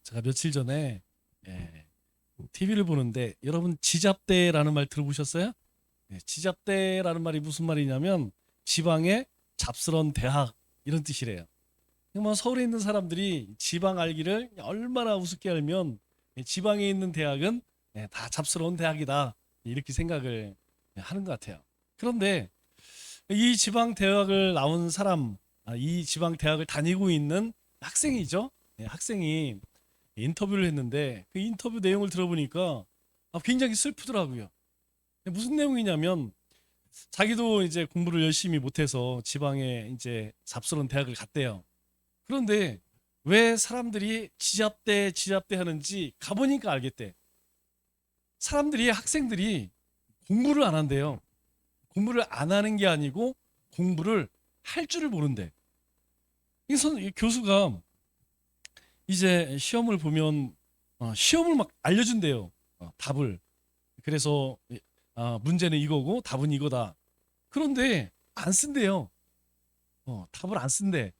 제가 며칠 전에 TV를 보는데 여러분 지잡대라는 말 들어보셨어요? 지잡대라는 말이 무슨 말이냐면 지방의 잡스러운 대학 이런 뜻이래요. 뭐 서울에 있는 사람들이 지방 알기를 얼마나 우습게 알면 지방에 있는 대학은 다 잡스러운 대학이다 이렇게 생각을 하는 것 같아요. 그런데 이 지방 대학을 나온 사람, 이 지방 대학을 다니고 있는 학생이죠. 학생이 인터뷰를 했는데 그 인터뷰 내용을 들어보니까 굉장히 슬프더라고요. 무슨 내용이냐면 자기도 이제 공부를 열심히 못해서 지방에 이제 잡스러운 대학을 갔대요. 그런데 왜 사람들이 지잡대 지잡대 하는지 가보니까 알겠대. 사람들이 학생들이 공부를 안 한대요. 공부를 안 하는 게 아니고 공부를 할 줄을 모른대. 이 교수가 이제 시험을 보면 시험을 막 알려준대요. 답을. 그래서 문제는 이거고 답은 이거다. 그런데 안 쓴대요. 답을 안 쓴대.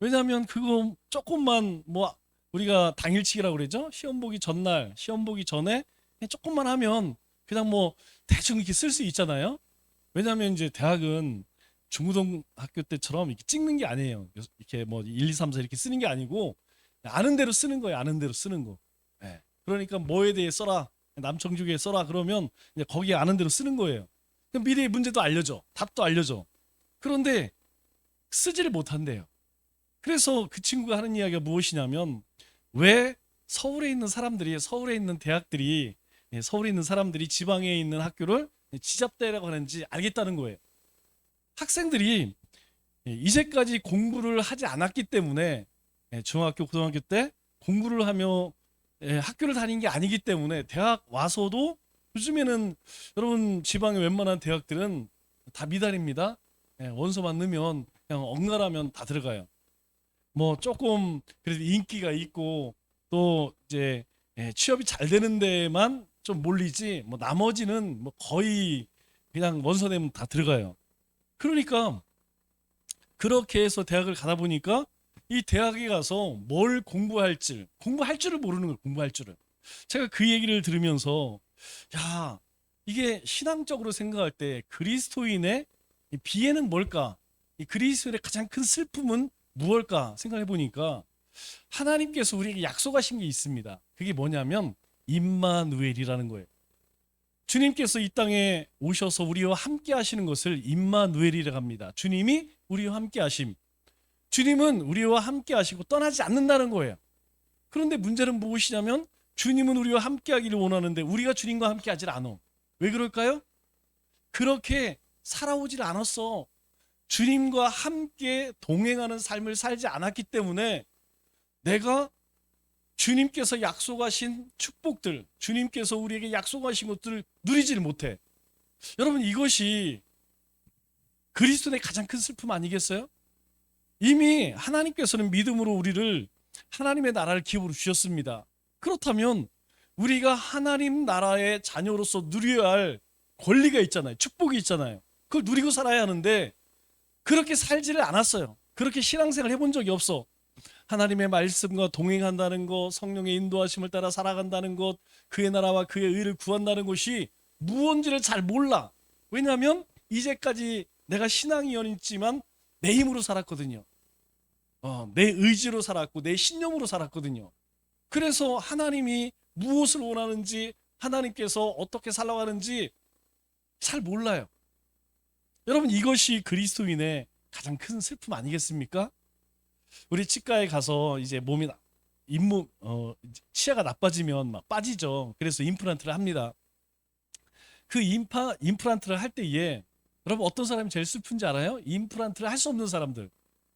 왜냐하면 그거 조금만 뭐 우리가 당일치기라고 그러죠. 시험 보기 전날, 시험 보기 전에 조금만 하면 그냥 뭐 대충 이렇게 쓸 수 있잖아요. 왜냐하면 이제 대학은 중고등학교 때처럼 이렇게 찍는 게 아니에요. 이렇게 뭐 1, 2, 3, 4 이렇게 쓰는 게 아니고 아는 대로 쓰는 거예요. 아는 대로 쓰는 거. 예. 그러니까 뭐에 대해 써라. 남청주기에 써라 그러면 이제 거기에 아는 대로 쓰는 거예요. 그럼 미래의 문제도 알려줘. 답도 알려줘. 그런데 쓰지를 못한대요. 그래서 그 친구가 하는 이야기가 무엇이냐면 왜 서울에 있는 대학들이 서울에 있는 사람들이 지방에 있는 학교를 지잡대라고 하는지 알겠다는 거예요. 학생들이 이제까지 공부를 하지 않았기 때문에 중학교, 고등학교 때 공부를 하며 학교를 다닌 게 아니기 때문에 대학 와서도 요즘에는 여러분 지방의 웬만한 대학들은 다 미달입니다. 원서만 넣으면 그냥 엉가라면 다 들어가요. 뭐 조금 그래도 인기가 있고 또 이제 취업이 잘 되는 데만 좀 몰리지 뭐 나머지는 뭐 거의 그냥 원서 내면 다 들어가요. 그러니까 그렇게 해서 대학을 가다 보니까 이 대학에 가서 뭘 공부할 줄을 모르는 거예요. 공부할 줄을. 제가 그 얘기를 들으면서 야, 이게 신앙적으로 생각할 때 그리스도인의 이 비애는 뭘까? 이 그리스도인의 가장 큰 슬픔은 무엇일까 생각해 보니까 하나님께서 우리에게 약속하신 게 있습니다. 그게 뭐냐면 임마누엘이라는 거예요. 주님께서 이 땅에 오셔서 우리와 함께 하시는 것을 임마누엘이라고 합니다. 주님이 우리와 함께 하심. 주님은 우리와 함께 하시고 떠나지 않는다는 거예요. 그런데 문제는 무엇이냐면 주님은 우리와 함께 하기를 원하는데 우리가 주님과 함께 하질 않아. 왜 그럴까요? 그렇게 살아오질 않았어. 주님과 함께 동행하는 삶을 살지 않았기 때문에 내가 주님께서 약속하신 축복들, 주님께서 우리에게 약속하신 것들을 누리지를 못해. 여러분 이것이 그리스도의 가장 큰 슬픔 아니겠어요? 이미 하나님께서는 믿음으로 우리를 하나님의 나라를 기업으로 주셨습니다. 그렇다면 우리가 하나님 나라의 자녀로서 누려야 할 권리가 있잖아요. 축복이 있잖아요. 그걸 누리고 살아야 하는데 그렇게 살지를 않았어요. 그렇게 신앙생활 해본 적이 없어. 하나님의 말씀과 동행한다는 것, 성령의 인도하심을 따라 살아간다는 것, 그의 나라와 그의 의를 구한다는 것이 무언지를 잘 몰라. 왜냐하면 이제까지 내가 신앙이 연했지만 내 힘으로 살았거든요. 내 의지로 살았고 내 신념으로 살았거든요. 그래서 하나님이 무엇을 원하는지 하나님께서 어떻게 살아가는지 잘 몰라요. 여러분 이것이 그리스도인의 가장 큰 슬픔 아니겠습니까? 우리 치과에 가서 이제 몸이 잇몸 치아가 나빠지면 막 빠지죠. 그래서 임플란트를 합니다. 그 임플란트를 할 때에 여러분 어떤 사람이 제일 슬픈지 알아요? 임플란트를 할 수 없는 사람들.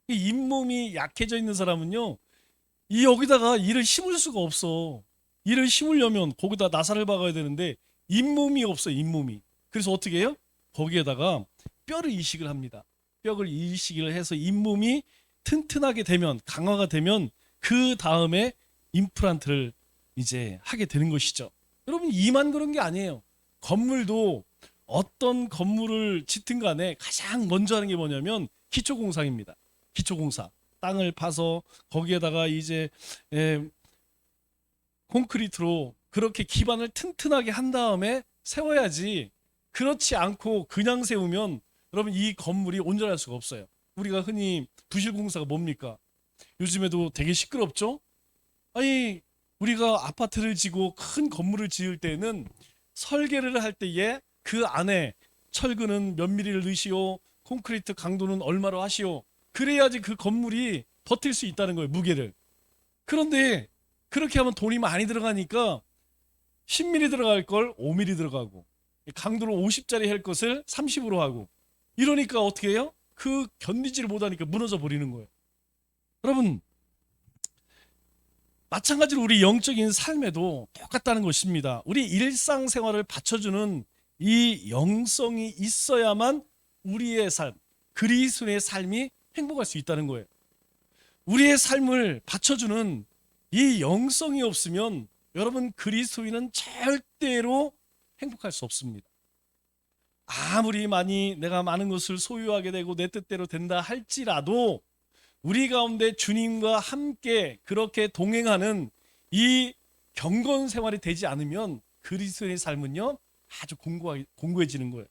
이 잇몸이 약해져 있는 사람은요. 이 여기다가 이를 심을 수가 없어. 이를 심으려면 거기다 나사를 박아야 되는데 잇몸이 없어, 잇몸이. 그래서 어떻게 해요? 거기에다가 뼈를 이식을 합니다. 뼈를 이식을 해서 잇몸이 튼튼하게 되면 강화가 되면 그 다음에 임플란트를 이제 하게 되는 것이죠. 여러분 이만 그런 게 아니에요. 건물도 어떤 건물을 짓든 간에 가장 먼저 하는 게 뭐냐면 기초공사입니다. 기초공사. 땅을 파서 거기에다가 이제 콘크리트로 그렇게 기반을 튼튼하게 한 다음에 세워야지, 그렇지 않고 그냥 세우면 여러분 이 건물이 온전할 수가 없어요. 우리가 흔히 부실공사가 뭡니까? 요즘에도 되게 시끄럽죠? 아니, 우리가 아파트를 지고 큰 건물을 지을 때는 설계를 할 때에 그 안에 철근은 몇 미리를 넣으시오, 콘크리트 강도는 얼마로 하시오, 그래야지 그 건물이 버틸 수 있다는 거예요, 무게를. 그런데 그렇게 하면 돈이 많이 들어가니까 10mm 들어갈 걸 5mm 들어가고, 강도를 50짜리 할 것을 30으로 하고, 이러니까 어떻게 해요? 그 견디지를 못하니까 무너져 버리는 거예요. 여러분, 마찬가지로 우리 영적인 삶에도 똑같다는 것입니다. 우리 일상생활을 받쳐주는 이 영성이 있어야만 우리의 삶, 그리스도의 삶이 행복할 수 있다는 거예요. 우리의 삶을 받쳐주는 이 영성이 없으면 여러분, 그리스도인은 절대로 행복할 수 없습니다. 아무리 많이 내가 많은 것을 소유하게 되고 내 뜻대로 된다 할지라도 우리 가운데 주님과 함께 그렇게 동행하는 이 경건 생활이 되지 않으면 그리스도의 삶은요, 아주 공고해지는 거예요.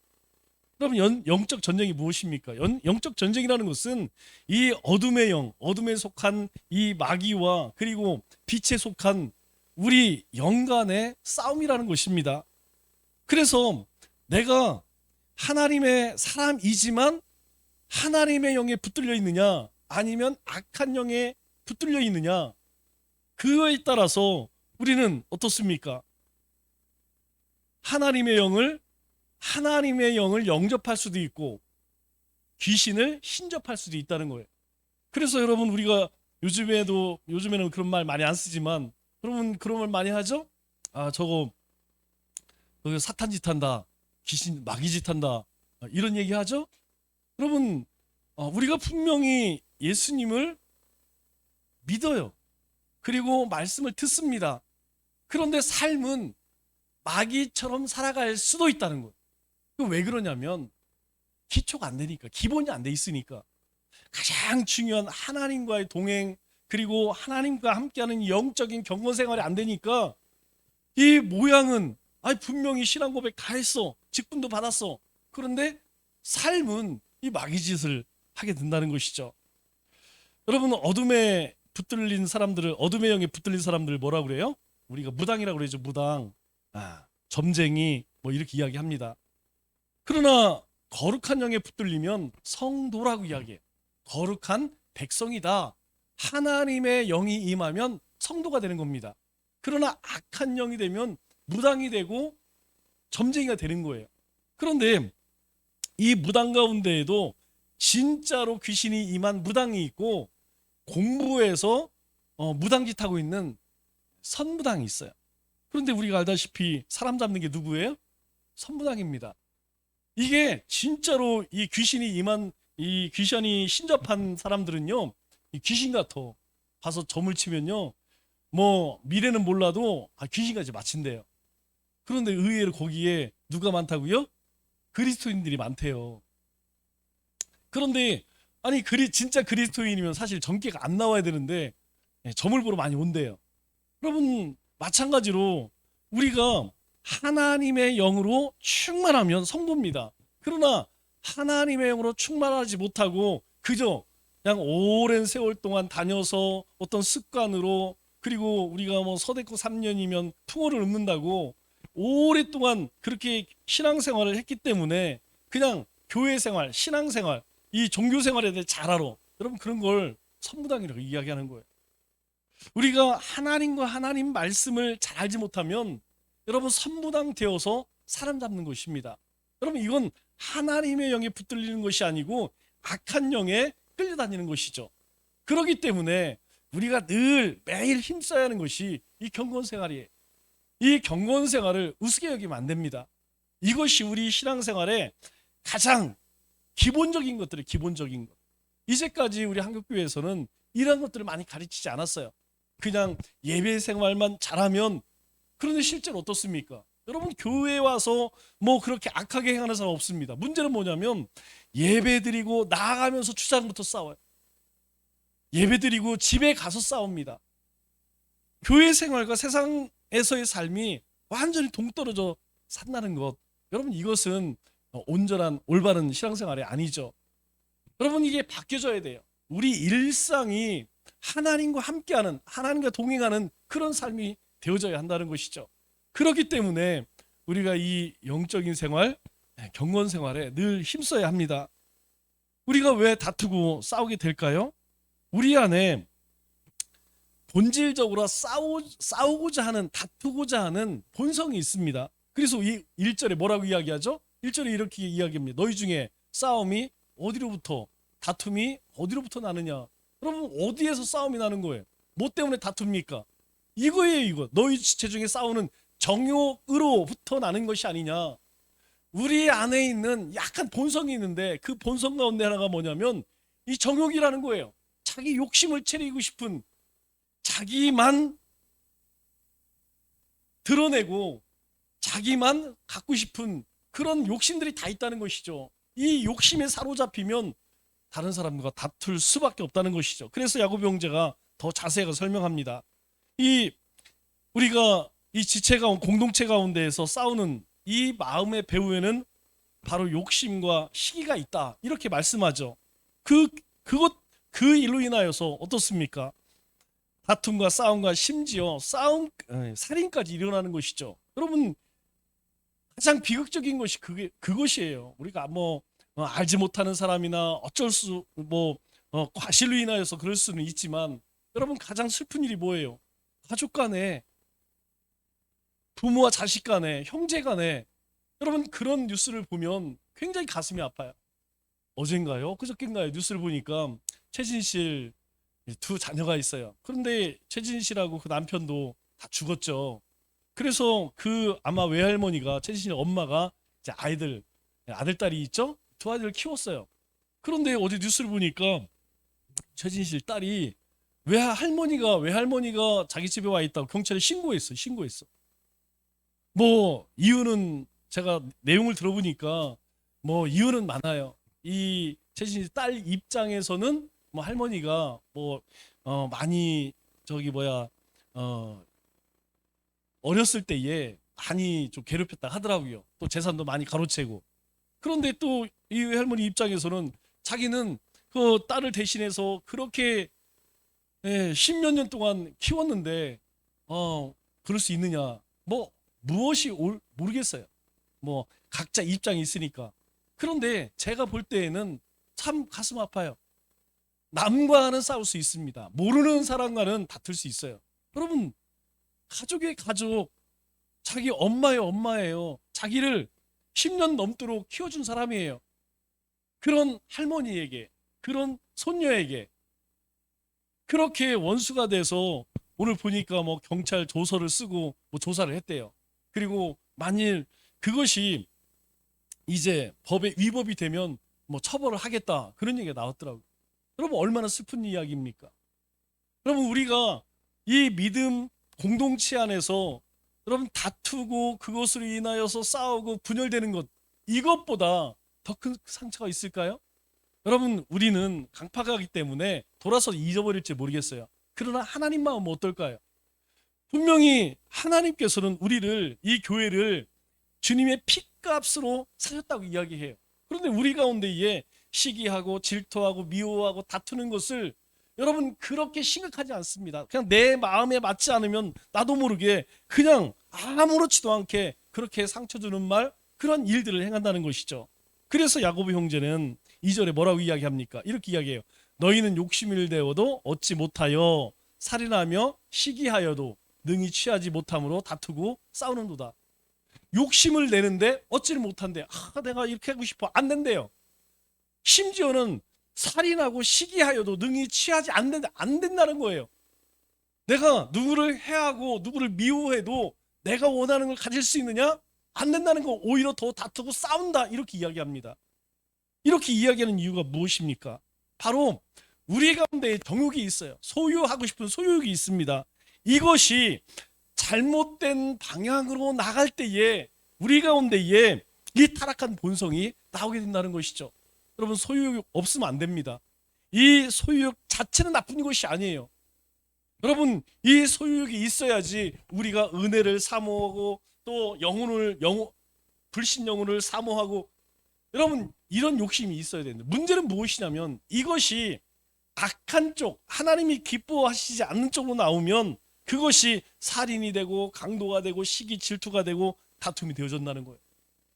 여러분, 영적 전쟁이 무엇입니까? 영적 전쟁이라는 것은 이 어둠의 영, 어둠에 속한 이 마귀와 그리고 빛에 속한 우리 영 간의 싸움이라는 것입니다. 그래서 내가 하나님의 사람이지만 하나님의 영에 붙들려 있느냐, 아니면 악한 영에 붙들려 있느냐, 그거에 따라서 우리는 어떻습니까? 하나님의 영을 영접할 수도 있고 귀신을 신접할 수도 있다는 거예요. 그래서 여러분, 우리가 요즘에는 그런 말 많이 안 쓰지만, 여러분 그런 말 많이 하죠? 아, 저거 사탄 짓 한다, 귀신 마귀 짓 한다, 이런 얘기 하죠? 여러분, 우리가 분명히 예수님을 믿어요. 그리고 말씀을 듣습니다. 그런데 삶은 마귀처럼 살아갈 수도 있다는 거예요. 왜 그러냐면 기초가 안 되니까, 기본이 안 돼 있으니까. 가장 중요한 하나님과의 동행, 그리고 하나님과 함께하는 영적인 경건 생활이 안 되니까 이 모양은 분명히 신앙 고백 다 했어, 직분도 받았어, 그런데 삶은 이 마귀 짓을 하게 된다는 것이죠. 여러분, 어둠의 영에 붙들린 사람들을 뭐라고 그래요? 우리가 무당이라고 그러죠. 무당, 점쟁이, 뭐 이렇게 이야기합니다. 그러나 거룩한 영에 붙들리면 성도라고 이야기해요. 거룩한 백성이다. 하나님의 영이 임하면 성도가 되는 겁니다. 그러나 악한 영이 되면 무당이 되고 점쟁이가 되는 거예요. 그런데 이 무당 가운데에도 진짜로 귀신이 임한 무당이 있고, 공부해서 무당짓 하고 있는 선무당이 있어요. 그런데 우리가 알다시피 사람 잡는 게 누구예요? 선무당입니다. 이게 진짜로 이 귀신이 신접한 사람들은요, 이 귀신 같아. 가서 점을 치면요, 뭐 미래는 몰라도 귀신까지 맞힌대요. 그런데 의외로 거기에 누가 많다고요? 그리스도인들이 많대요. 그런데 진짜 그리스도인이면 사실 점괘가 안 나와야 되는데 점을 보러 많이 온대요. 여러분, 마찬가지로 우리가 하나님의 영으로 충만하면 성도입니다. 그러나 하나님의 영으로 충만하지 못하고 그저 그냥 오랜 세월 동안 다녀서 어떤 습관으로, 그리고 우리가 뭐 서대코 3년이면 풍어를 읊는다고 오랫동안 그렇게 신앙생활을 했기 때문에 그냥 교회생활, 신앙생활, 이 종교생활에 대해 잘 알아. 여러분, 그런 걸 선무당이라고 이야기하는 거예요. 우리가 하나님과 하나님 말씀을 잘 알지 못하면 여러분, 선무당 되어서 사람 잡는 것입니다. 여러분, 이건 하나님의 영에 붙들리는 것이 아니고 악한 영에 끌려다니는 것이죠. 그렇기 때문에 우리가 매일 힘써야 하는 것이 이 경건생활이에요. 이 경건생활을 우습게 여기면 안 됩니다. 이것이 우리 신앙생활의 가장 기본적인 것들이 기본적인 것. 이제까지 우리 한국교회에서는 이런 것들을 많이 가르치지 않았어요. 그냥 예배 생활만 잘하면. 그런데 실제로 어떻습니까? 여러분, 교회에 와서 뭐 그렇게 악하게 행하는 사람 없습니다. 문제는 뭐냐면 예배 드리고 나아가면서 주차장부터 싸워요. 예배 드리고 집에 가서 싸웁니다. 교회 생활과 세상에서의 삶이 완전히 동떨어져 산다는 것, 여러분 이것은 온전한 올바른 신앙생활이 아니죠. 여러분 이게 바뀌어져야 돼요. 우리 일상이 하나님과 함께하는, 하나님과 동행하는 그런 삶이 되어져야 한다는 것이죠. 그렇기 때문에 우리가 이 영적인 생활, 경건 생활에 늘 힘써야 합니다. 우리가 왜 다투고 싸우게 될까요? 우리 안에 본질적으로 싸우고자 하는, 다투고자 하는 본성이 있습니다. 그래서 이 1절에 뭐라고 이야기하죠? 1절에 이렇게 이야기합니다. 너희 중에 싸움이 어디로부터, 다툼이 어디로부터 나느냐? 여러분 어디에서 싸움이 나는 거예요? 뭐 때문에 다툽니까? 이거예요, 이거. 너희 지체 중에 싸우는 정욕으로부터 나는 것이 아니냐? 우리 안에 있는 약간 본성이 있는데 그 본성 가운데 하나가 뭐냐면 이 정욕이라는 거예요. 자기 욕심을 채리고 싶은, 자기만 드러내고 자기만 갖고 싶은 그런 욕심들이 다 있다는 것이죠. 이 욕심에 사로잡히면 다른 사람과 다툴 수밖에 없다는 것이죠. 그래서 야고보 형제가 더 자세하게 설명합니다. 이 우리가 이 지체 가운데, 공동체 가운데에서 싸우는 이 마음의 배후에는 바로 욕심과 시기가 있다, 이렇게 말씀하죠. 그 일로 인하여서 어떻습니까? 다툼과 싸움과 심지어 살인까지 일어나는 것이죠. 여러분 가장 비극적인 것이 그것이에요. 우리가 알지 못하는 사람이나 어쩔 수 과실로 인하여서 그럴 수는 있지만, 여러분 가장 슬픈 일이 뭐예요? 가족 간에, 부모와 자식 간에, 형제 간에, 여러분 그런 뉴스를 보면 굉장히 가슴이 아파요. 어젠가요? 그저께인가요? 뉴스를 보니까 최진실 두 자녀가 있어요. 그런데 최진실하고 그 남편도 다 죽었죠. 그래서 아마 외할머니가, 최진실 엄마가 이제 아들 딸이 있죠? 두 아이들을 키웠어요. 그런데 어제 뉴스를 보니까 최진실 딸이 외할머니가 자기 집에 와 있다고 경찰에 신고했어. 이유는 제가 내용을 들어보니까 이유는 많아요. 이 최진실 딸 입장에서는 할머니가 많이 어렸을 때에 많이 좀 괴롭혔다 하더라고요. 또 재산도 많이 가로채고. 그런데 또 이 할머니 입장에서는 자기는 그 딸을 대신해서 그렇게 10몇 년 동안 키웠는데 그럴 수 있느냐? 무엇이 모르겠어요. 각자 입장이 있으니까. 그런데 제가 볼 때에는 참 가슴 아파요. 남과는 싸울 수 있습니다. 모르는 사람과는 다툴 수 있어요. 여러분 가족의 가족, 자기 엄마예요. 자기를 10년 넘도록 키워준 사람이에요. 그런 할머니에게, 그런 손녀에게 그렇게 원수가 돼서 오늘 보니까 경찰 조서를 쓰고 조사를 했대요. 그리고 만일 그것이 이제 법에 위법이 되면 처벌을 하겠다, 그런 얘기가 나왔더라고요. 여러분 얼마나 슬픈 이야기입니까? 여러분 우리가 이 믿음 공동체 안에서 여러분 다투고 그것으로 인하여서 싸우고 분열되는 것, 이것보다 더 큰 상처가 있을까요? 여러분 우리는 강팍하기 때문에 돌아서 잊어버릴지 모르겠어요. 그러나 하나님 마음은 어떨까요? 분명히 하나님께서는 우리를, 이 교회를 주님의 피값으로 사셨다고 이야기해요. 그런데 우리 가운데에 시기하고 질투하고 미워하고 다투는 것을 여러분 그렇게 심각하지 않습니다. 그냥 내 마음에 맞지 않으면 나도 모르게 그냥 아무렇지도 않게 그렇게 상처 주는 말, 그런 일들을 행한다는 것이죠. 그래서 야고보 형제는 2절에 뭐라고 이야기합니까? 이렇게 이야기해요. 너희는 욕심을 내어도 얻지 못하여 살인하며 시기하여도 능히 취하지 못함으로 다투고 싸우는도다. 욕심을 내는데 얻지를 못한대. 내가 이렇게 하고 싶어. 안 된대요. 심지어는 살인하고 시기하여도 능히 취하지 안 된다는 거예요. 내가 누구를 해하고 누구를 미워해도 내가 원하는 걸 가질 수 있느냐? 안 된다는 거. 오히려 더 다투고 싸운다, 이렇게 이야기합니다. 이렇게 이야기하는 이유가 무엇입니까? 바로 우리 가운데 정욕이 있어요. 소유하고 싶은 소유욕이 있습니다. 이것이 잘못된 방향으로 나갈 때에 우리 가운데에 이 타락한 본성이 나오게 된다는 것이죠. 여러분 소유욕 없으면 안 됩니다. 이 소유욕 자체는 나쁜 것이 아니에요. 여러분, 이 소유욕이 있어야지 우리가 은혜를 사모하고 또 불신 영혼을 사모하고, 여러분 이런 욕심이 있어야 되는데, 문제는 무엇이냐면 이것이 악한 쪽, 하나님이 기뻐하시지 않는 쪽으로 나오면 그것이 살인이 되고 강도가 되고 시기 질투가 되고 다툼이 되어진다는 거예요.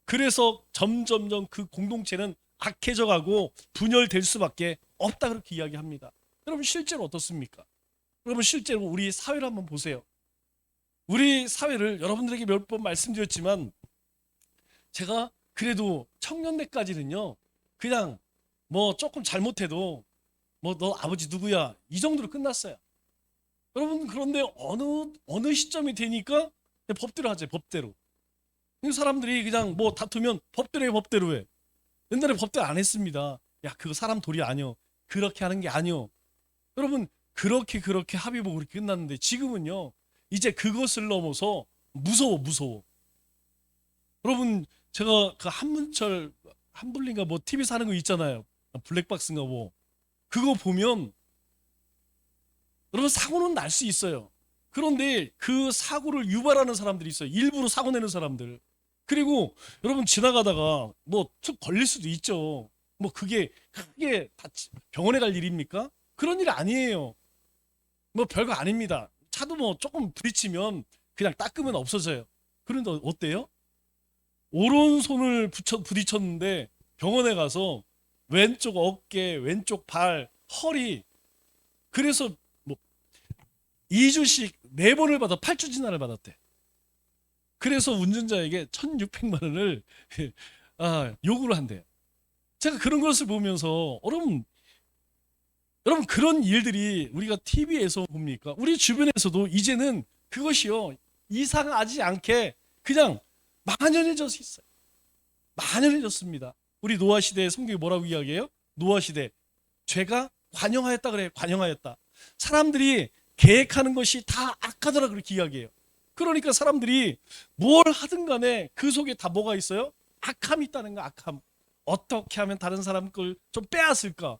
그래서 점점점 그 공동체는 악해져 가고 분열될 수밖에 없다, 그렇게 이야기합니다. 여러분 실제로 어떻습니까? 여러분 실제로 우리 사회를 한번 보세요. 우리 사회를 여러분들에게 몇 번 말씀드렸지만, 제가 그래도 청년대까지는요 그냥 뭐 조금 잘못해도 뭐 너 아버지 누구야 이 정도로 끝났어요. 여러분 그런데 어느 시점이 되니까 법대로 하죠. 법대로. 이 사람들이 그냥 뭐 다투면 법대로 해, 법대로 해. 옛날에 법대로 안 했습니다. 야 그거 사람 도리 아니요, 그렇게 하는 게 아니요. 여러분 그렇게 합의 보고 그렇게 끝났는데, 지금은요 이제 그것을 넘어서 무서워. 여러분 제가 그 한불인가 뭐 TV 사는 거 있잖아요. 블랙박스인가 뭐, 그거 보면 여러분 사고는 날 수 있어요. 그런데 그 사고를 유발하는 사람들이 있어요. 일부러 사고 내는 사람들. 그리고 여러분 지나가다가 뭐 툭 걸릴 수도 있죠. 뭐 그게 크게 병원에 갈 일입니까? 그런 일 아니에요. 뭐 별거 아닙니다. 차도 뭐 조금 부딪히면 그냥 닦으면 없어져요. 그런데 어때요? 오른손을 부딪혔는데 병원에 가서 왼쪽 어깨, 왼쪽 발, 허리, 그래서 뭐 2주씩 4번을 받아 8주 진단을 받았대. 그래서 운전자에게 1,600만 원을 요구를 한대요. 제가 그런 것을 보면서 여러분 그런 일들이 우리가 TV에서 봅니까? 우리 주변에서도 이제는 그것이요 이상하지 않게 그냥 만연해져 있어요. 만연해졌습니다. 우리 노아 시대의 성경이 뭐라고 이야기해요? 노아 시대 죄가 관영하였다 그래요. 관영하였다. 사람들이 계획하는 것이 다 악하더라 그렇게 이야기해요. 그러니까 사람들이 뭘 하든 간에 그 속에 다 뭐가 있어요? 악함이 있다는 거. 악함. 어떻게 하면 다른 사람 걸 좀 빼앗을까?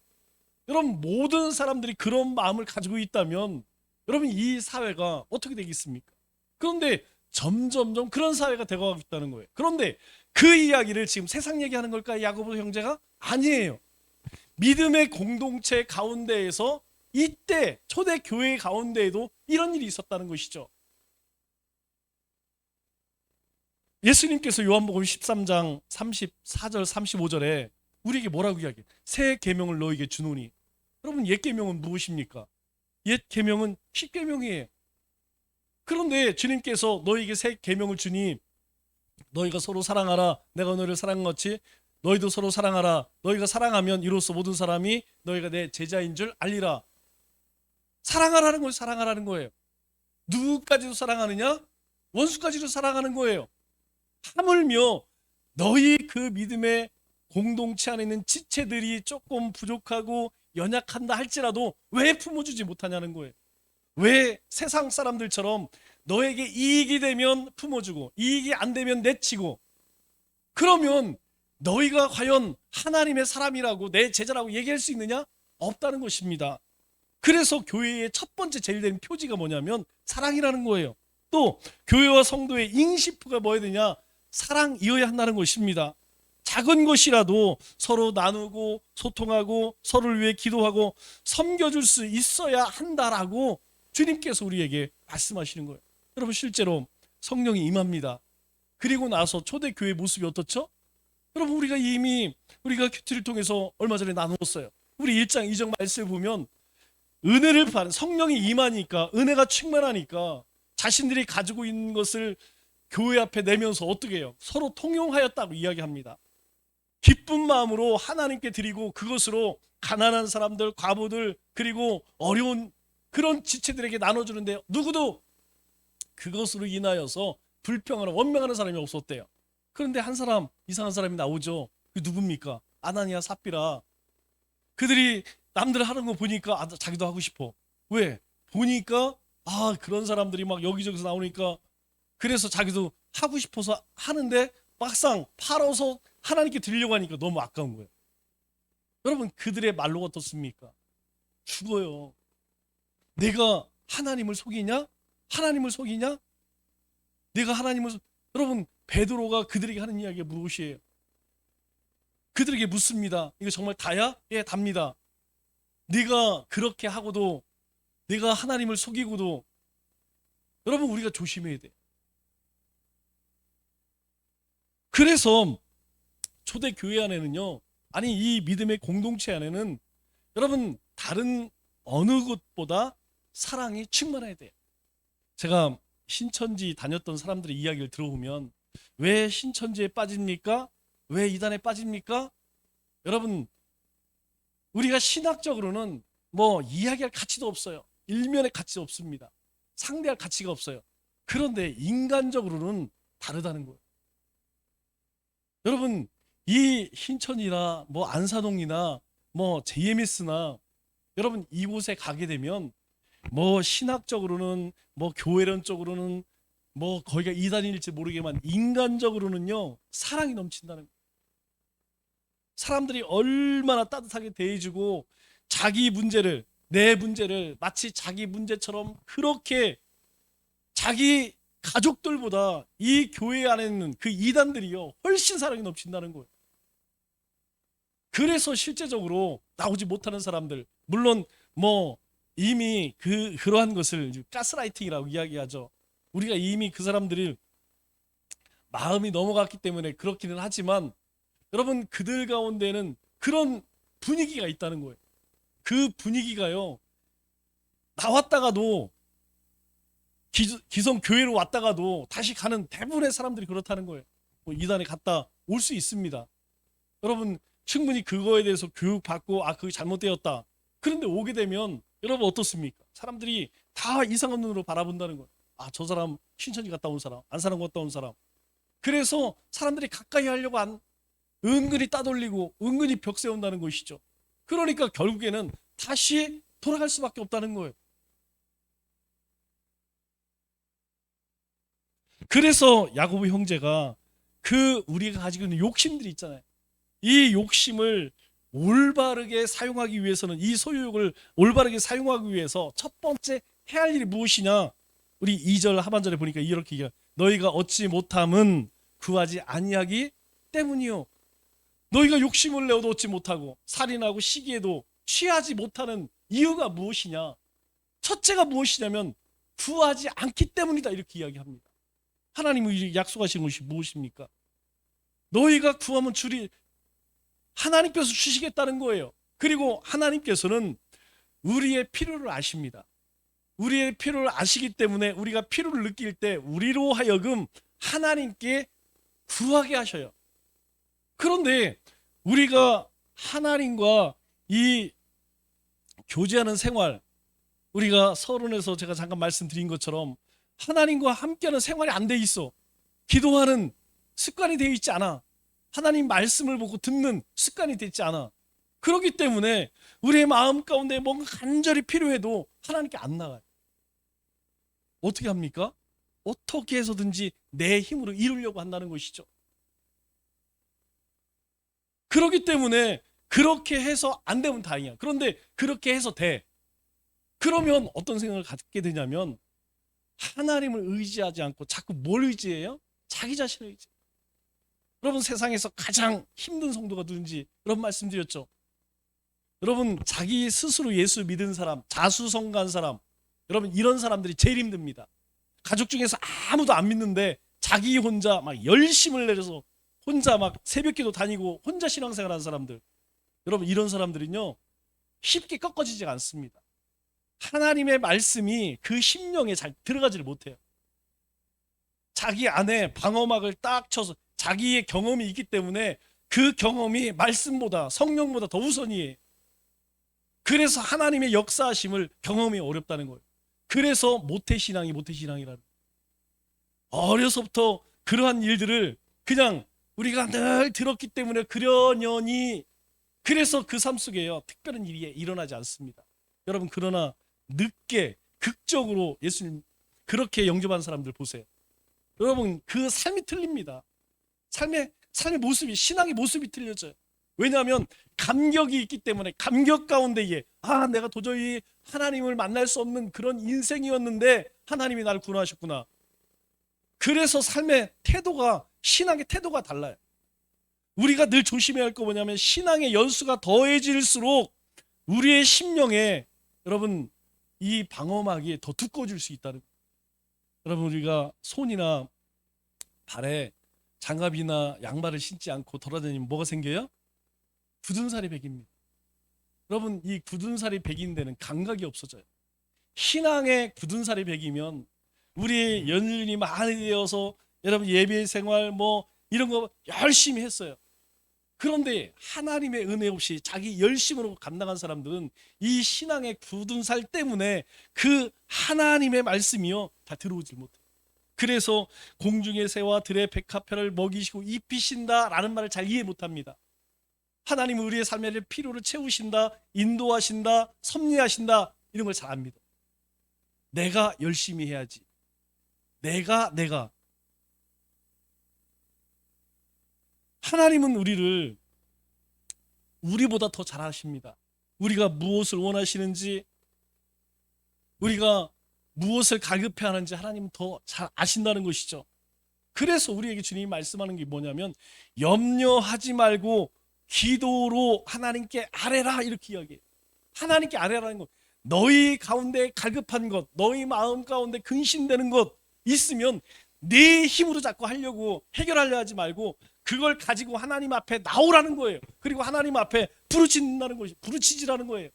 여러분 모든 사람들이 그런 마음을 가지고 있다면 여러분 이 사회가 어떻게 되겠습니까? 그런데 점점점 그런 사회가 되어가고 있다는 거예요. 그런데 그 이야기를 지금 세상 얘기하는 걸까요? 야고보 형제가? 아니에요. 믿음의 공동체 가운데에서 이때 초대 교회 가운데에도 이런 일이 있었다는 것이죠. 예수님께서 요한복음 13장 34절 35절에 우리에게 뭐라고 이야기해요? 새 계명을 너에게 주노니. 여러분 옛 계명은 무엇입니까? 옛 계명은 십계명이에요. 그런데 주님께서 너에게 새 계명을 주니 너희가 서로 사랑하라. 내가 너희를 사랑한 것이 너희도 서로 사랑하라. 너희가 사랑하면 이로써 모든 사람이 너희가 내 제자인 줄 알리라. 사랑하라는 걸 사랑하라는 거예요. 누구까지도 사랑하느냐? 원수까지도 사랑하는 거예요. 하물며 너희 그 믿음의 공동체 안에 있는 지체들이 조금 부족하고 연약한다 할지라도 왜 품어주지 못하냐는 거예요. 왜 세상 사람들처럼 너에게 이익이 되면 품어주고 이익이 안 되면 내치고, 그러면 너희가 과연 하나님의 사람이라고 내 제자라고 얘기할 수 있느냐? 없다는 것입니다. 그래서 교회의 첫 번째 제일 된 표지가 뭐냐면 사랑이라는 거예요. 또 교회와 성도의 잉시프가 뭐야 되냐? 사랑이어야 한다는 것입니다. 작은 것이라도 서로 나누고 소통하고 서로를 위해 기도하고 섬겨줄 수 있어야 한다라고 주님께서 우리에게 말씀하시는 거예요. 여러분 실제로 성령이 임합니다. 그리고 나서 초대교회 모습이 어떻죠? 여러분 우리가 큐티를 통해서 얼마 전에 나누었어요. 우리 1장 2장 말씀을 보면 은혜를 받는, 성령이 임하니까, 은혜가 충만하니까 자신들이 가지고 있는 것을 교회 앞에 내면서 어떻게 해요? 서로 통용하였다고 이야기합니다. 기쁜 마음으로 하나님께 드리고 그것으로 가난한 사람들, 과부들, 그리고 어려운 그런 지체들에게 나눠주는데 누구도 그것으로 인하여서 불평하는 원망하는 사람이 없었대요. 그런데 한 사람, 이상한 사람이 나오죠. 그 누굽니까? 아나니아 삽비라. 그들이 남들 하는 거 보니까 자기도 하고 싶어. 왜? 보니까 그런 사람들이 막 여기저기서 나오니까 그래서 자기도 하고 싶어서 하는데 막상 팔아서 하나님께 드리려고 하니까 너무 아까운 거예요. 여러분 그들의 말로 어떻습니까? 죽어요. 내가 하나님을 속이냐? 하나님을 속이냐? 내가 하나님을 여러분, 베드로가 그들에게 하는 이야기가 무엇이에요? 그들에게 묻습니다. 이거 정말 다야? 예, 답니다. 네가 그렇게 하고도, 네가 하나님을 속이고도, 여러분, 우리가 조심해야 돼. 그래서 초대 교회 안에는요, 아니 이 믿음의 공동체 안에는 여러분, 다른 어느 곳보다 사랑이 충만해야 돼요. 제가 신천지 다녔던 사람들의 이야기를 들어보면, 왜 신천지에 빠집니까? 왜 이단에 빠집니까? 여러분, 우리가 신학적으로는 뭐 이야기할 가치도 없어요. 일면의 가치도 없습니다. 상대할 가치가 없어요. 그런데 인간적으로는 다르다는 거예요. 여러분, 이 신천이나 뭐 안사동이나 뭐 JMS나 여러분, 이곳에 가게 되면 뭐 신학적으로는 뭐 교회론적으로는 뭐 거기가 이단일지 모르겠지만 인간적으로는요, 사랑이 넘친다는 거예요. 사람들이 얼마나 따뜻하게 대해주고 자기 문제를, 내 문제를 마치 자기 문제처럼 그렇게, 자기 가족들보다 이 교회 안에 있는 그 이단들이요 훨씬 사랑이 넘친다는 거예요. 그래서 실제적으로 나오지 못하는 사람들, 물론 뭐 이미 그러한 것을 가스라이팅이라고 이야기하죠. 우리가 이미 그 사람들이 마음이 넘어갔기 때문에 그렇기는 하지만, 여러분, 그들 가운데는 그런 분위기가 있다는 거예요. 그 분위기가요, 나왔다가도 기성 교회로 왔다가도 다시 가는 대부분의 사람들이 그렇다는 거예요. 뭐 이단에 갔다 올 수 있습니다. 여러분, 충분히 그거에 대해서 교육받고, 아, 그게 잘못되었다. 그런데 오게 되면 여러분 어떻습니까? 사람들이 다 이상한 눈으로 바라본다는 거예요. 아, 저 사람 신천지 갔다 온 사람, 안산항 갔다 온 사람. 그래서 사람들이 가까이 하려고 은근히 따돌리고 은근히 벽 세운다는 것이죠. 그러니까 결국에는 다시 돌아갈 수밖에 없다는 거예요. 그래서 야고보 형제가 우리가 가지고 있는 욕심들이 있잖아요. 이 욕심을 올바르게 사용하기 위해서는, 이 소유욕을 올바르게 사용하기 위해서 첫 번째 해야 할 일이 무엇이냐? 우리 2절 하반절에 보니까 이렇게 얘기해요. 너희가 얻지 못함은 구하지 아니하기 때문이요. 너희가 욕심을 내어도 얻지 못하고 살인하고 시기에도 취하지 못하는 이유가 무엇이냐? 첫째가 무엇이냐면 구하지 않기 때문이다, 이렇게 이야기합니다. 하나님이 약속하신 것이 무엇입니까? 너희가 구하면 하나님께서 주시겠다는 거예요. 그리고 하나님께서는 우리의 필요를 아십니다. 우리의 필요를 아시기 때문에 우리가 필요를 느낄 때 우리로 하여금 하나님께 구하게 하셔요. 그런데 우리가 하나님과 이 교제하는 생활, 우리가 서론에서 제가 잠깐 말씀드린 것처럼 하나님과 함께하는 생활이 안 돼 있어. 기도하는 습관이 되어 있지 않아. 하나님 말씀을 보고 듣는 습관이 되어 있지 않아. 그렇기 때문에 우리의 마음 가운데 뭔가 간절히 필요해도 하나님께 안 나가요. 어떻게 합니까? 어떻게 해서든지 내 힘으로 이루려고 한다는 것이죠. 그렇기 때문에 그렇게 해서 안 되면 다행이야. 그런데 그렇게 해서 돼. 그러면 어떤 생각을 갖게 되냐면, 하나님을 의지하지 않고 자꾸 뭘 의지해요? 자기 자신을 의지해요. 여러분, 세상에서 가장 힘든 성도가 누군지 여러분 말씀드렸죠. 여러분, 자기 스스로 예수 믿은 사람, 자수성가한 사람, 여러분 이런 사람들이 제일 힘듭니다. 가족 중에서 아무도 안 믿는데 자기 혼자 막 열심을 내려서 혼자 막 새벽기도 다니고 혼자 신앙생활하는 사람들, 여러분 이런 사람들은요 쉽게 꺾어지지 않습니다. 하나님의 말씀이 그 심령에 잘 들어가지를 못해요. 자기 안에 방어막을 딱 쳐서 자기의 경험이 있기 때문에 그 경험이 말씀보다, 성령보다 더 우선이에요. 그래서 하나님의 역사하심을 경험이 어렵다는 거예요. 그래서 모태신앙이라는 거예요. 어려서부터 그러한 일들을 그냥 우리가 늘 들었기 때문에 그러려니, 그래서 그 삶 속에요 특별한 일이 일어나지 않습니다. 여러분, 그러나 늦게 극적으로 예수님 그렇게 영접한 사람들 보세요. 여러분, 그 삶이 틀립니다. 삶의 모습이, 신앙의 모습이 틀려져요. 왜냐하면 감격이 있기 때문에. 감격 가운데에 내가 도저히 하나님을 만날 수 없는 그런 인생이었는데 하나님이 나를 구원하셨구나. 그래서 삶의 태도가, 신앙의 태도가 달라요. 우리가 늘 조심해야 할 거 뭐냐면, 신앙의 연수가 더해질수록 우리의 심령에, 여러분, 이 방어막이 더 두꺼워질 수 있다는 거예요. 여러분, 우리가 손이나 발에 장갑이나 양말을 신지 않고 돌아다니면 뭐가 생겨요? 굳은 살이 배깁니다. 여러분, 이 굳은 살이 배긴 데는 감각이 없어져요. 신앙의 굳은 살이 배기면 우리의 연륜이 많이 되어서 여러분 예배 생활 뭐 이런 거 열심히 했어요. 그런데 하나님의 은혜 없이 자기 열심으로 감당한 사람들은 이 신앙의 굳은 살 때문에 그 하나님의 말씀이요 다 들어오질 못해요. 그래서 공중의 새와 들의 백합화를 먹이시고 입히신다라는 말을 잘 이해 못합니다. 하나님은 우리의 삶의 필요를 채우신다, 인도하신다, 섭리하신다, 이런 걸 잘 압니다. 내가 열심히 해야지. 내가 하나님은 우리를 우리보다 더 잘 아십니다. 우리가 무엇을 원하시는지, 우리가 무엇을 갈급해 하는지 하나님은 더 잘 아신다는 것이죠. 그래서 우리에게 주님이 말씀하는 게 뭐냐면, 염려하지 말고 기도로 하나님께 아뢰라, 이렇게 이야기해요. 하나님께 아뢰라는 것, 너희 가운데 갈급한 것, 너희 마음 가운데 근심되는 것 있으면 내 힘으로 자꾸 하려고 해결하려 하지 말고 그걸 가지고 하나님 앞에 나오라는 거예요. 그리고 하나님 앞에 부르짖으라는 거예요.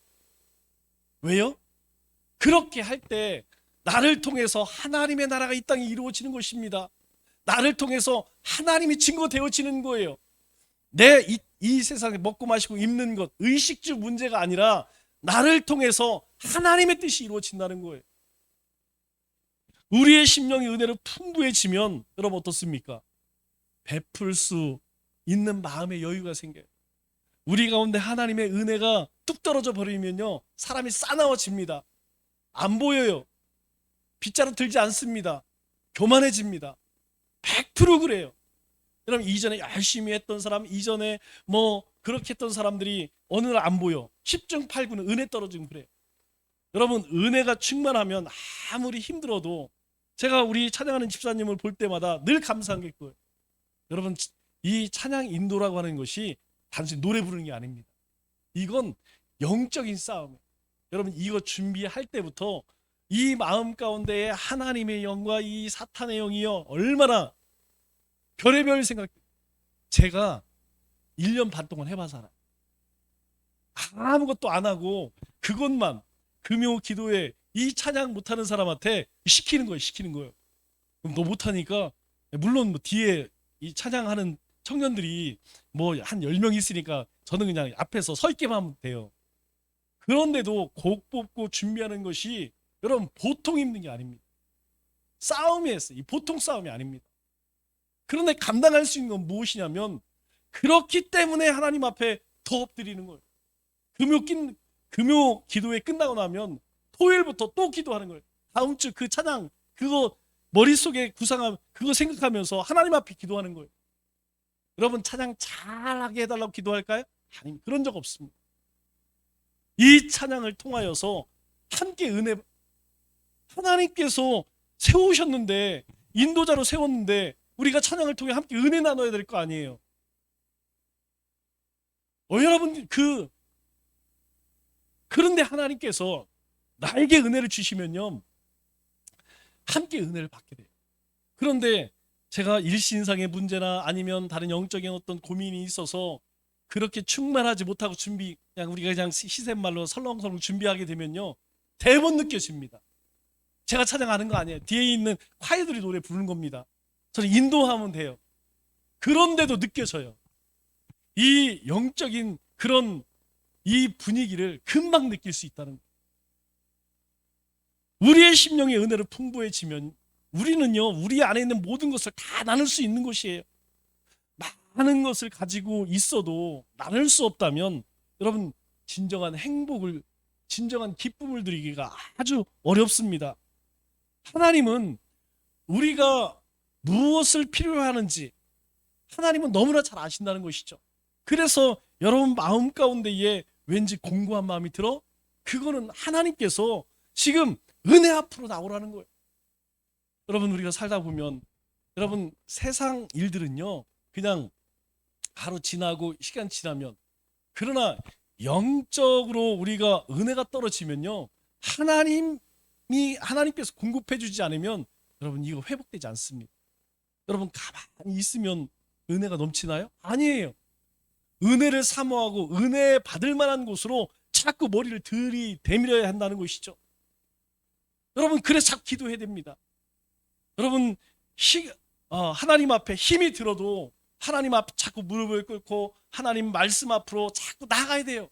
왜요? 그렇게 할 때 나를 통해서 하나님의 나라가 이 땅에 이루어지는 것입니다. 나를 통해서 하나님이 증거되어지는 거예요. 이 세상에 먹고 마시고 입는 것, 의식주 문제가 아니라 나를 통해서 하나님의 뜻이 이루어진다는 거예요. 우리의 심령이 은혜로 풍부해지면 여러분 어떻습니까? 베풀 수 있는 마음의 여유가 생겨요. 우리 가운데 하나님의 은혜가 뚝 떨어져 버리면요, 사람이 싸나워집니다. 안 보여요. 빗자루 들지 않습니다. 교만해집니다. 100% 그래요. 여러분, 이전에 열심히 했던 사람, 이전에 뭐 그렇게 했던 사람들이 어느 날 안 보여. 10중 8구는 은혜 떨어지면 그래요. 여러분, 은혜가 충만하면 아무리 힘들어도, 제가 우리 찬양하는 집사님을 볼 때마다 늘 감사한 게 그거예요. 여러분, 이 찬양 인도라고 하는 것이 단순히 노래 부르는 게 아닙니다. 이건 영적인 싸움이에요. 여러분, 이거 준비할 때부터 이 마음 가운데에 하나님의 영과 이 사탄의 영이요, 얼마나 별의별 생각. 제가 1년 반 동안 해봐서 알아요. 아무것도 안 하고 그것만 금요 기도에 이 찬양 못하는 사람한테 시키는 거예요. 그럼 너 못하니까, 물론 뭐 뒤에 이 찬양하는 청년들이 뭐 한 10명 있으니까 저는 그냥 앞에서 서 있기만 하면 돼요. 그런데도 곡 뽑고 준비하는 것이 여러분 보통 힘든 게 아닙니다. 싸움이에요. 이 보통 싸움이 아닙니다. 그런데 감당할 수 있는 건 무엇이냐면, 그렇기 때문에 하나님 앞에 더 엎드리는 거예요. 금요 기도회 끝나고 나면 토요일부터 또 기도하는 거예요. 다음 주 그 찬양, 그거 머릿속에 구상하면 그거 생각하면서 하나님 앞에 기도하는 거예요. 여러분, 찬양 잘하게 해달라고 기도할까요? 아니, 그런 적 없습니다. 이 찬양을 통하여서 함께 하나님께서 세우셨는데, 인도자로 세웠는데 우리가 찬양을 통해 함께 은혜 나눠야 될 거 아니에요. 여러분, 그런데 하나님께서 나에게 은혜를 주시면요, 함께 은혜를 받게 돼요. 그런데 제가 일신상의 문제나 아니면 다른 영적인 어떤 고민이 있어서 그렇게 충만하지 못하고 그냥 우리가 그냥 시샘말로 설렁설렁 준비하게 되면요, 대번 느껴집니다. 제가 찬양하는 거 아니에요. 뒤에 있는 콰이어들이 노래 부르는 겁니다. 저는 인도하면 돼요. 그런데도 느껴져요. 이 영적인 그런 이 분위기를 금방 느낄 수 있다는 거예요. 우리의 심령의 은혜로 풍부해지면 우리는요, 우리 안에 있는 모든 것을 다 나눌 수 있는 것이에요. 많은 것을 가지고 있어도 나눌 수 없다면 여러분, 진정한 행복을, 진정한 기쁨을 드리기가 아주 어렵습니다. 하나님은 우리가 무엇을 필요로 하는지 하나님은 너무나 잘 아신다는 것이죠. 그래서 여러분 마음 가운데에 왠지 공고한 마음이 들어? 그거는 하나님께서 지금 은혜 앞으로 나오라는 거예요. 여러분 우리가 살다 보면 여러분 세상 일들은요 그냥 하루 지나고 시간 지나면, 그러나 영적으로 우리가 은혜가 떨어지면요 하나님께서 공급해 주지 않으면 여러분 이거 회복되지 않습니다. 여러분 가만히 있으면 은혜가 넘치나요? 아니에요. 은혜를 사모하고 은혜 받을 만한 곳으로 자꾸 머리를 들이대밀어야 한다는 것이죠. 여러분 그래서 자꾸 기도해야 됩니다. 여러분 하나님 앞에 힘이 들어도 하나님 앞에 자꾸 무릎을 꿇고 하나님 말씀 앞으로 자꾸 나가야 돼요.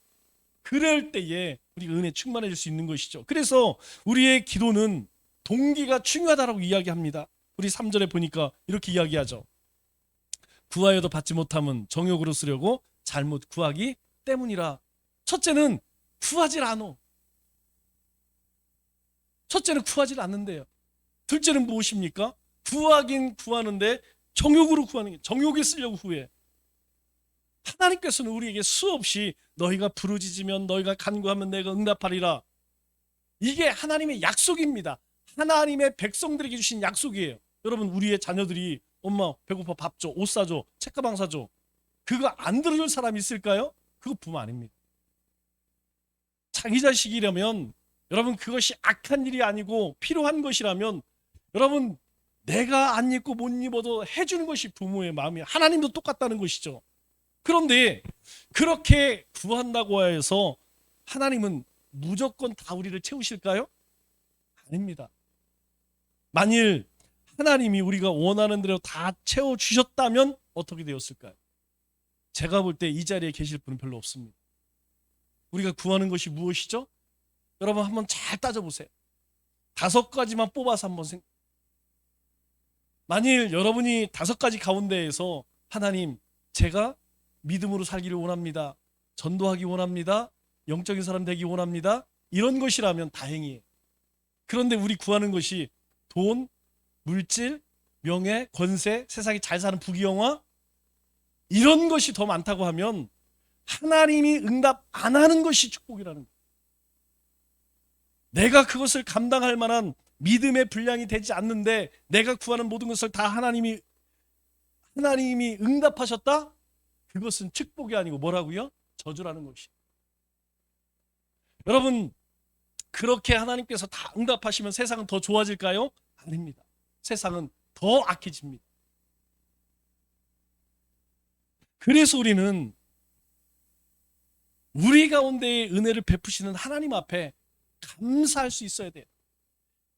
그럴 때에 우리 은혜 충만해질 수 있는 것이죠. 그래서 우리의 기도는 동기가 중요하다라고 이야기합니다. 우리 3절에 보니까 이렇게 이야기하죠. 구하여도 받지 못함은 정욕으로 쓰려고 잘못 구하기 때문이라. 첫째는 구하질 않어. 첫째는 구하질 않는데요. 둘째는 무엇입니까? 구하긴 구하는데 정욕으로 구하는 게, 정욕에 쓰려고 후회. 하나님께서는 우리에게 수없이 너희가 부르짖으면 너희가 간구하면 내가 응답하리라. 이게 하나님의 약속입니다. 하나님의 백성들에게 주신 약속이에요. 여러분 우리의 자녀들이 엄마 배고파 밥 줘, 옷 사줘, 책가방 사줘, 그거 안 들어줄 사람이 있을까요? 그거 부모 아닙니다. 자기 자식이라면 여러분 그것이 악한 일이 아니고 필요한 것이라면 여러분 내가 안 입고 못 입어도 해주는 것이 부모의 마음이에요. 하나님도 똑같다는 것이죠. 그런데 그렇게 구한다고 해서 하나님은 무조건 다 우리를 채우실까요? 아닙니다. 만일 하나님이 우리가 원하는 대로 다 채워주셨다면 어떻게 되었을까요? 제가 볼 때 이 자리에 계실 분은 별로 없습니다. 우리가 구하는 것이 무엇이죠? 여러분 한번 잘 따져보세요. 5가지만 뽑아서 한번 만일 여러분이 5가지 가운데에서 하나님 제가 믿음으로 살기를 원합니다, 전도하기 원합니다, 영적인 사람 되기 원합니다, 이런 것이라면 다행이에요. 그런데 우리 구하는 것이 돈, 물질, 명예, 권세, 세상에 잘 사는 부귀영화 이런 것이 더 많다고 하면 하나님이 응답 안 하는 것이 축복이라는 거예요. 내가 그것을 감당할 만한 믿음의 분량이 되지 않는데 내가 구하는 모든 것을 다 하나님이 응답하셨다? 그것은 축복이 아니고 뭐라고요? 저주라는 것이. 여러분 그렇게 하나님께서 다 응답하시면 세상은 더 좋아질까요? 아닙니다. 세상은 더 악해집니다. 그래서 우리는 우리 가운데에 은혜를 베푸시는 하나님 앞에 감사할 수 있어야 돼요.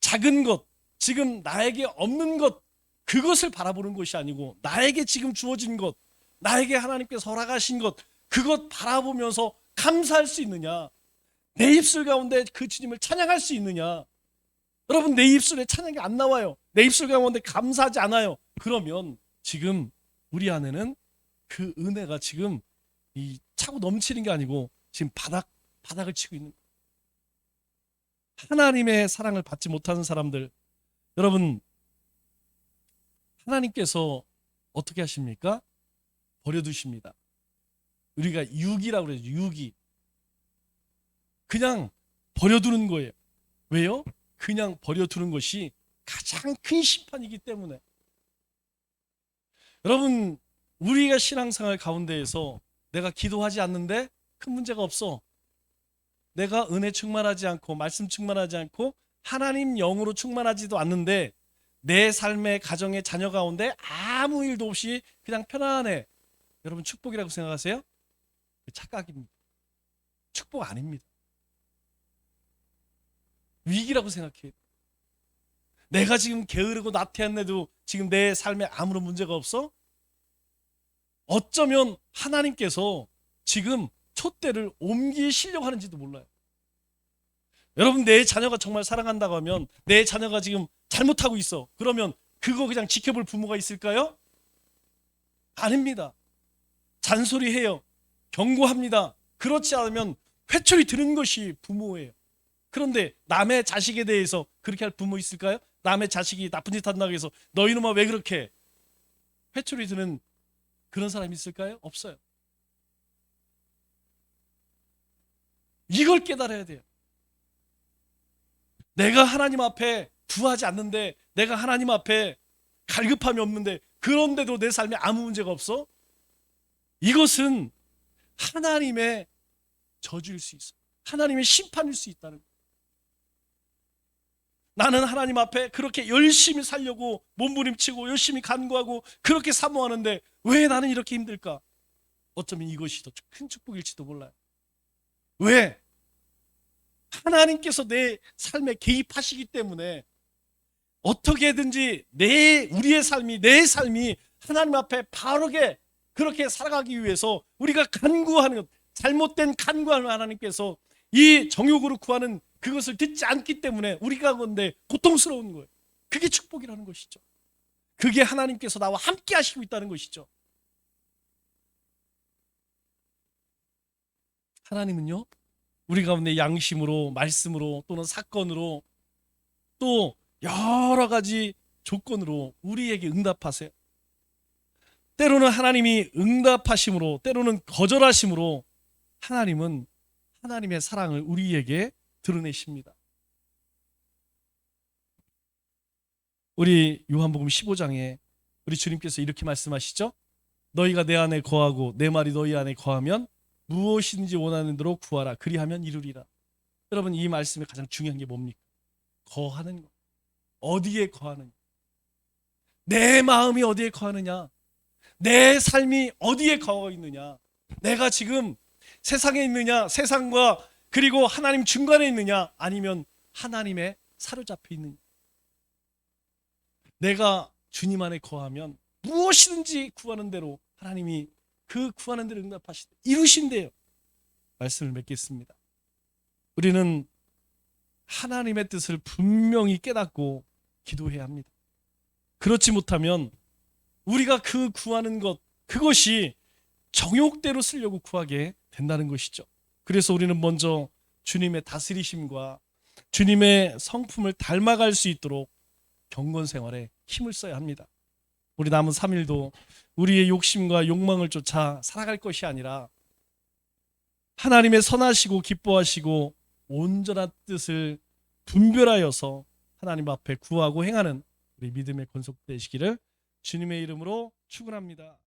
작은 것, 지금 나에게 없는 것, 그것을 바라보는 것이 아니고 나에게 지금 주어진 것, 나에게 하나님께서 허락하신 것, 그것 바라보면서 감사할 수 있느냐, 내 입술 가운데 그 주님을 찬양할 수 있느냐. 여러분 내 입술에 찬양이 안 나와요. 내 입술 가운데 감사하지 않아요. 그러면 지금 우리 안에는 그 은혜가 지금 이 차고 넘치는 게 아니고 지금 바닥을 치고 있는 거예요. 하나님의 사랑을 받지 못하는 사람들, 여러분 하나님께서 어떻게 하십니까? 버려두십니다. 우리가 유기라고 그러죠. 유기. 그냥 버려두는 거예요. 왜요? 그냥 버려두는 것이 가장 큰 심판이기 때문에. 여러분 우리가 신앙생활 가운데에서 내가 기도하지 않는데 큰 문제가 없어. 내가 은혜 충만하지 않고 말씀 충만하지 않고 하나님 영으로 충만하지도 않는데 내 삶의 가정의 자녀 가운데 아무 일도 없이 그냥 편안해. 여러분 축복이라고 생각하세요? 착각입니다. 축복 아닙니다. 위기라고 생각해요. 내가 지금 게으르고 나태한데도 지금 내 삶에 아무런 문제가 없어? 어쩌면 하나님께서 지금 촛대를 옮기시려고 하는지도 몰라요. 여러분 내 자녀가 정말 사랑한다고 하면 내 자녀가 지금 잘못하고 있어. 그러면 그거 그냥 지켜볼 부모가 있을까요? 아닙니다. 잔소리해요. 경고합니다. 그렇지 않으면 회초리 드는 것이 부모예요. 그런데 남의 자식에 대해서 그렇게 할 부모 있을까요? 남의 자식이 나쁜 짓 한다고 해서 너 이놈아 왜 그렇게 회초리 드는 그런 사람이 있을까요? 없어요. 이걸 깨달아야 돼요. 내가 하나님 앞에 구하지 않는데, 내가 하나님 앞에 갈급함이 없는데, 그런데도 내 삶에 아무 문제가 없어? 이것은 하나님의 저주일 수 있어. 하나님의 심판일 수 있다는 거예요. 나는 하나님 앞에 그렇게 열심히 살려고 몸부림치고 열심히 간구하고 그렇게 사모하는데 왜 나는 이렇게 힘들까? 어쩌면 이것이 더 큰 축복일지도 몰라요. 왜? 하나님께서 내 삶에 개입하시기 때문에 어떻게든지 우리의 삶이, 내 삶이 하나님 앞에 바르게 그렇게 살아가기 위해서 우리가 간구하는 것, 잘못된 간구하는 하나님께서 이 정욕으로 구하는 그것을 듣지 않기 때문에 우리가 근데 고통스러운 거예요. 그게 축복이라는 것이죠. 그게 하나님께서 나와 함께 하시고 있다는 것이죠. 하나님은요, 우리 가운데 양심으로, 말씀으로, 또는 사건으로, 또 여러 가지 조건으로 우리에게 응답하세요. 때로는 하나님이 응답하심으로, 때로는 거절하심으로 하나님은 하나님의 사랑을 우리에게 드러내십니다. 우리 요한복음 15장에 우리 주님께서 이렇게 말씀하시죠. 너희가 내 안에 거하고 내 말이 너희 안에 거하면 무엇이든지 원하는 대로 구하라. 그리하면 이루리라. 여러분, 이 말씀의 가장 중요한 게 뭡니까? 거하는 것. 어디에 거하느냐? 내 마음이 어디에 거하느냐? 내 삶이 어디에 거하고 있느냐? 내가 지금 세상에 있느냐? 세상과 그리고 하나님 중간에 있느냐? 아니면 하나님의 사로잡혀 있느냐? 내가 주님 안에 거하면 무엇이든지 구하는 대로 하나님이 그 구하는 대로 응답하시되 이루신대요. 말씀을 맺겠습니다. 우리는 하나님의 뜻을 분명히 깨닫고 기도해야 합니다. 그렇지 못하면 우리가 그 구하는 것, 그것이 정욕대로 쓰려고 구하게 된다는 것이죠. 그래서 우리는 먼저 주님의 다스리심과 주님의 성품을 닮아갈 수 있도록 경건 생활에 힘을 써야 합니다. 우리 남은 3일도 우리의 욕심과 욕망을 쫓아 살아갈 것이 아니라 하나님의 선하시고 기뻐하시고 온전한 뜻을 분별하여서 하나님 앞에 구하고 행하는 우리 믿음의 권속되시기를 주님의 이름으로 축원합니다.